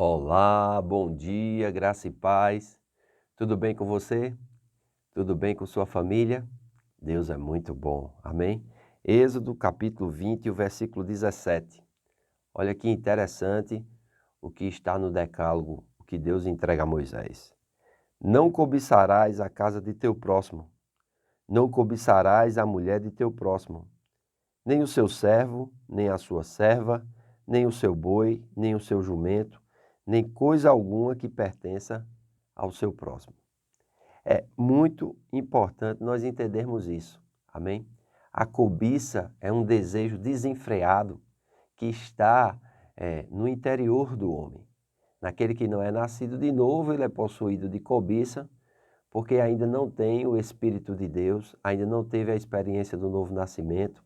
Olá, bom dia, graça e paz. Tudo bem com você? Tudo bem com sua família? Deus é muito bom, amém? Êxodo capítulo 20, o versículo 17. Olha que interessante o que está no decálogo, o que Deus entrega a Moisés. Não cobiçarás a casa de teu próximo, não cobiçarás a mulher de teu próximo, nem o seu servo, nem a sua serva, nem o seu boi, nem o seu jumento, nem coisa alguma que pertença ao seu próximo. É muito importante nós entendermos isso, amém? A cobiça é um desejo desenfreado que está no interior do homem. Naquele que não é nascido de novo, ele é possuído de cobiça, porque ainda não tem o Espírito de Deus, ainda não teve a experiência do novo nascimento.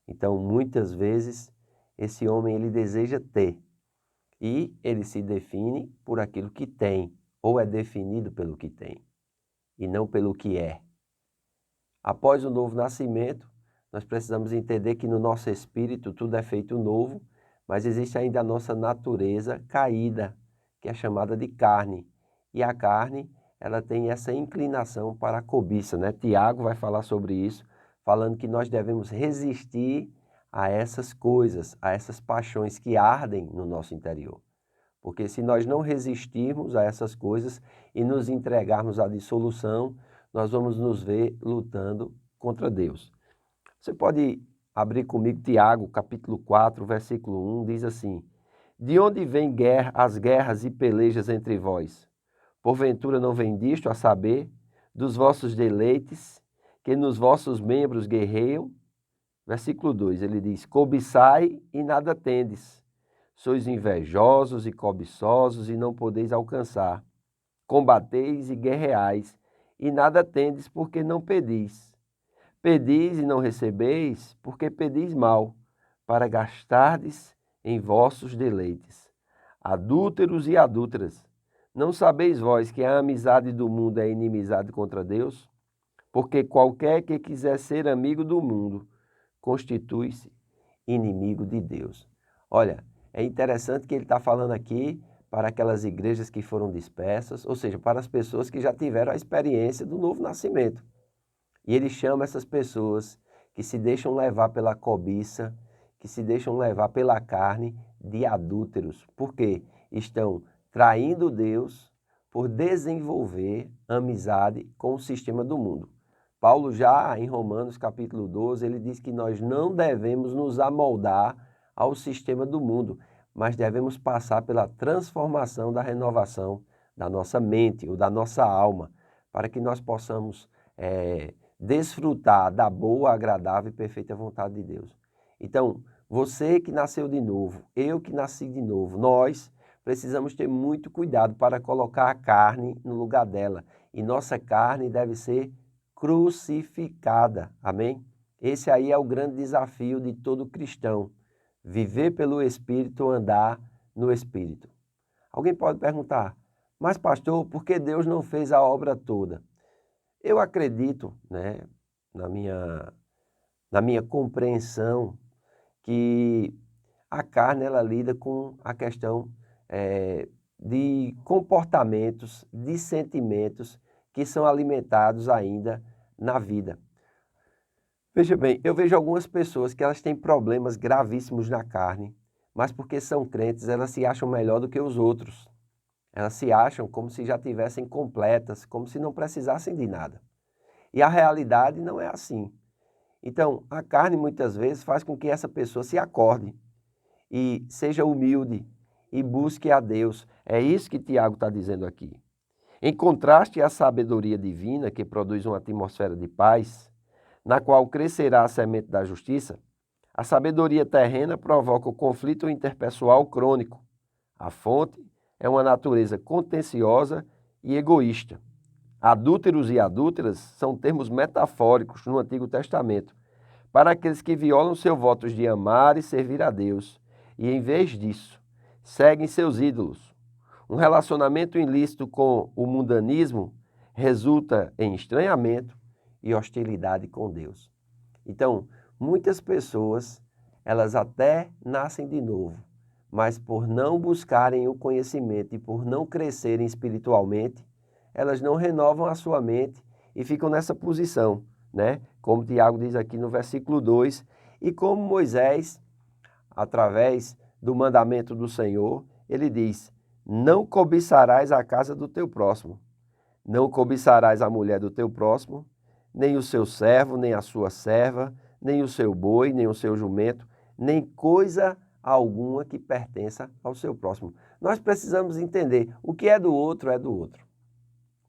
Então, muitas vezes, esse homem ele deseja ter e ele se define por aquilo que tem, ou é definido pelo que tem, e não pelo que é. Após o novo nascimento, nós precisamos entender que no nosso espírito tudo é feito novo, mas existe ainda a nossa natureza caída, que é chamada de carne. E a carne, ela tem essa inclinação para a cobiça, né? Tiago vai falar sobre isso, falando que nós devemos resistir a essas coisas, a essas paixões que ardem no nosso interior. Porque se nós não resistirmos a essas coisas e nos entregarmos à dissolução, nós vamos nos ver lutando contra Deus. Você pode abrir comigo Tiago, capítulo 4, versículo 1, diz assim: De onde vêm as guerras e pelejas entre vós? Porventura não vem disto, a saber, dos vossos deleites, que nos vossos membros guerreiam? Versículo 2, ele diz: Cobiçai e nada tendes. Sois invejosos e cobiçosos e não podeis alcançar. Combateis e guerreais e nada tendes porque não pedis. Pedis e não recebeis porque pedis mal, para gastardes em vossos deleites. Adúlteros e adúlteras, não sabeis vós que a amizade do mundo é inimizade contra Deus? Porque qualquer que quiser ser amigo do mundo, constitui-se inimigo de Deus. Olha, é interessante que ele está falando aqui para aquelas igrejas que foram dispersas, ou seja, para as pessoas que já tiveram a experiência do novo nascimento. E ele chama essas pessoas que se deixam levar pela cobiça, que se deixam levar pela carne, de adúlteros, porque estão traindo Deus por desenvolver amizade com o sistema do mundo. Paulo já em Romanos capítulo 12, ele diz que nós não devemos nos amoldar ao sistema do mundo, mas devemos passar pela transformação da renovação da nossa mente ou da nossa alma, para que nós possamos desfrutar da boa, agradável e perfeita vontade de Deus. Então, você que nasceu de novo, eu que nasci de novo, nós precisamos ter muito cuidado para colocar a carne no lugar dela. E nossa carne deve ser crucificada, amém? Esse aí é o grande desafio de todo cristão, viver pelo Espírito, andar no Espírito. Alguém pode perguntar, mas pastor, por que Deus não fez a obra toda? Eu acredito, né, na minha compreensão, que a carne ela lida com a questão de comportamentos, de sentimentos que são alimentados ainda na vida. Veja bem, eu vejo algumas pessoas que elas têm problemas gravíssimos na carne, mas porque são crentes, elas se acham melhor do que os outros. Elas se acham como se já tivessem completas, como se não precisassem de nada. E a realidade não é assim. Então, a carne muitas vezes faz com que essa pessoa se acorde e seja humilde e busque a Deus. É isso que Tiago está dizendo aqui. Em contraste à sabedoria divina, que produz uma atmosfera de paz, na qual crescerá a semente da justiça, a sabedoria terrena provoca o conflito interpessoal crônico. A fonte é uma natureza contenciosa e egoísta. Adúlteros e adúlteras são termos metafóricos no Antigo Testamento, para aqueles que violam seus votos de amar e servir a Deus, e em vez disso, seguem seus ídolos. Um relacionamento ilícito com o mundanismo resulta em estranhamento e hostilidade com Deus. Então, muitas pessoas, elas até nascem de novo, mas por não buscarem o conhecimento e por não crescerem espiritualmente, elas não renovam a sua mente e ficam nessa posição, né? Como Tiago diz aqui no versículo 2, e como Moisés, através do mandamento do Senhor, ele diz: não cobiçarás a casa do teu próximo, não cobiçarás a mulher do teu próximo, nem o seu servo, nem a sua serva, nem o seu boi, nem o seu jumento, nem coisa alguma que pertença ao seu próximo. Nós precisamos entender, o que é do outro é do outro.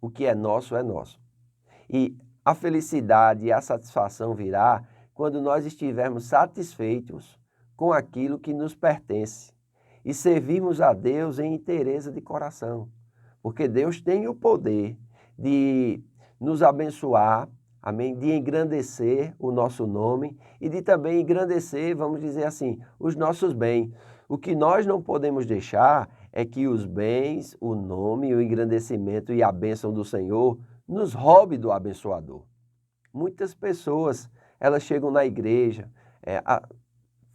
O que é nosso é nosso. E a felicidade e a satisfação virá quando nós estivermos satisfeitos com aquilo que nos pertence e servirmos a Deus em inteireza de coração. Porque Deus tem o poder de nos abençoar, amém, de engrandecer o nosso nome e de também engrandecer, vamos dizer assim, os nossos bens. O que nós não podemos deixar é que os bens, o nome, o engrandecimento e a bênção do Senhor nos roube do abençoador. Muitas pessoas, elas chegam na igreja,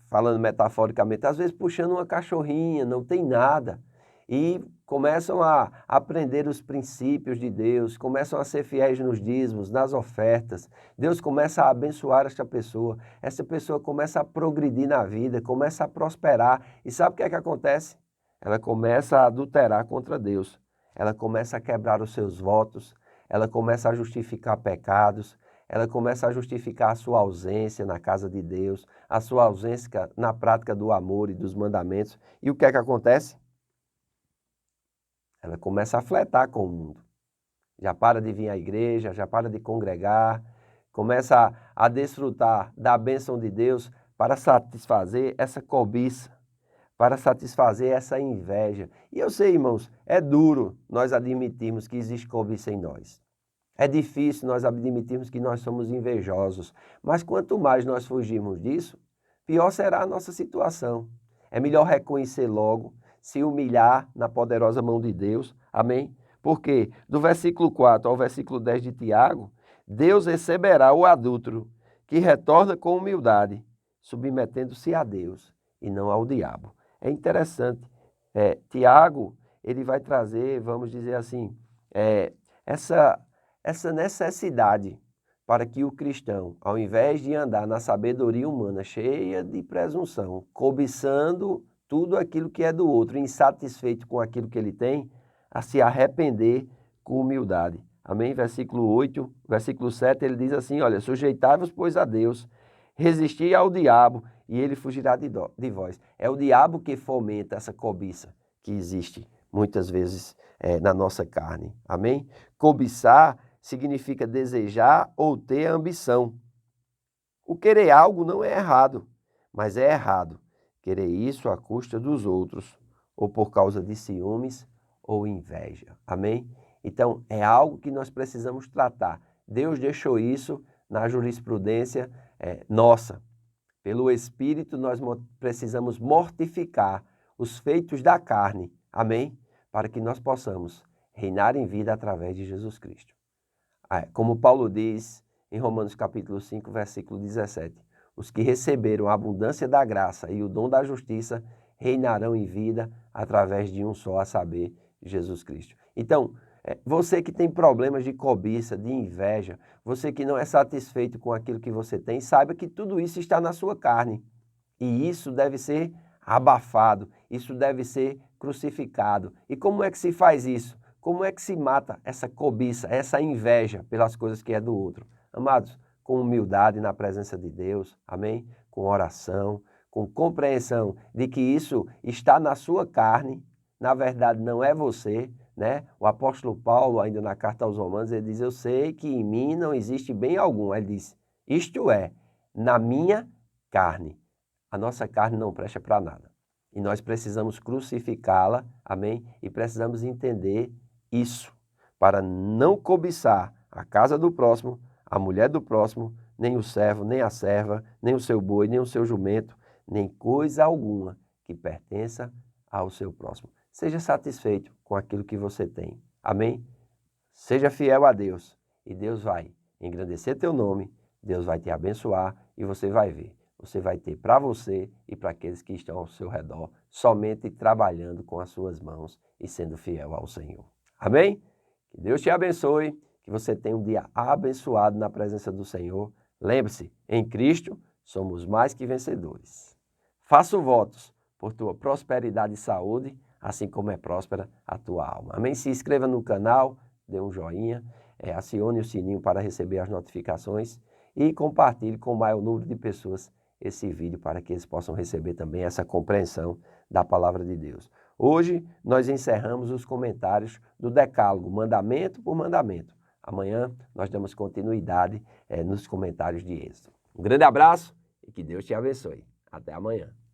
falando metaforicamente, às vezes puxando uma cachorrinha, não tem nada, e começam a aprender os princípios de Deus, começam a ser fiéis nos dízimos, nas ofertas. Deus começa a abençoar essa pessoa começa a progredir na vida, começa a prosperar. E sabe o que é que acontece? Ela começa a adulterar contra Deus, ela começa a quebrar os seus votos, ela começa a justificar pecados, ela começa a justificar a sua ausência na casa de Deus, a sua ausência na prática do amor e dos mandamentos. E o que é que acontece? Ela começa a fletar com o mundo. Já para de vir à igreja, já para de congregar, começa a desfrutar da bênção de Deus para satisfazer essa cobiça, para satisfazer essa inveja. E eu sei, irmãos, é duro nós admitirmos que existe cobiça em nós. É difícil nós admitirmos que nós somos invejosos, mas quanto mais nós fugirmos disso, pior será a nossa situação. É melhor reconhecer logo, se humilhar na poderosa mão de Deus, amém? Porque do versículo 4 ao versículo 10 de Tiago, Deus receberá o adúltero que retorna com humildade, submetendo-se a Deus e não ao diabo. É interessante, Tiago, ele vai trazer, vamos dizer assim, essa necessidade para que o cristão, ao invés de andar na sabedoria humana cheia de presunção, cobiçando tudo aquilo que é do outro, insatisfeito com aquilo que ele tem, a se arrepender com humildade. Amém? Versículo 8, versículo 7, ele diz assim, olha, sujeitai-vos, pois, a Deus, resisti ao diabo e ele fugirá de vós. É o diabo que fomenta essa cobiça que existe muitas vezes na nossa carne. Amém? Cobiçar significa desejar ou ter ambição. O querer algo não é errado, mas é errado querer isso à custa dos outros, ou por causa de ciúmes ou inveja. Amém? Então, é algo que nós precisamos tratar. Deus deixou isso na jurisprudência nossa. Pelo Espírito, nós precisamos mortificar os feitos da carne. Amém? Para que nós possamos reinar em vida através de Jesus Cristo. Como Paulo diz em Romanos capítulo 5, versículo 17, os que receberam a abundância da graça e o dom da justiça reinarão em vida através de um só, a saber, Jesus Cristo. Então, você que tem problemas de cobiça, de inveja, você que não é satisfeito com aquilo que você tem, saiba que tudo isso está na sua carne. E isso deve ser abafado, isso deve ser crucificado. E como é que se faz isso? Como é que se mata essa cobiça, essa inveja pelas coisas que é do outro? Amados, com humildade na presença de Deus, amém? Com oração, com compreensão de que isso está na sua carne, na verdade não é você, né? O apóstolo Paulo, ainda na carta aos Romanos, ele diz, eu sei que em mim não existe bem algum. Ele diz, isto é, na minha carne. A nossa carne não presta para nada. E nós precisamos crucificá-la, amém? E precisamos entender isso, para não cobiçar a casa do próximo, a mulher do próximo, nem o servo, nem a serva, nem o seu boi, nem o seu jumento, nem coisa alguma que pertença ao seu próximo. Seja satisfeito com aquilo que você tem. Amém? Seja fiel a Deus e Deus vai engrandecer teu nome, Deus vai te abençoar e você vai ver você vai ter para você e para aqueles que estão ao seu redor, somente trabalhando com as suas mãos e sendo fiel ao Senhor. Amém? Que Deus te abençoe, que você tenha um dia abençoado na presença do Senhor. Lembre-se, em Cristo somos mais que vencedores. Faço votos por tua prosperidade e saúde, assim como é próspera a tua alma. Amém? Se inscreva no canal, dê um joinha, acione o sininho para receber as notificações e compartilhe com o maior número de pessoas esse vídeo para que eles possam receber também essa compreensão da palavra de Deus. Hoje nós encerramos os comentários do Decálogo, mandamento por mandamento. Amanhã nós damos continuidade nos comentários de Êxodo. Um grande abraço e que Deus te abençoe. Até amanhã.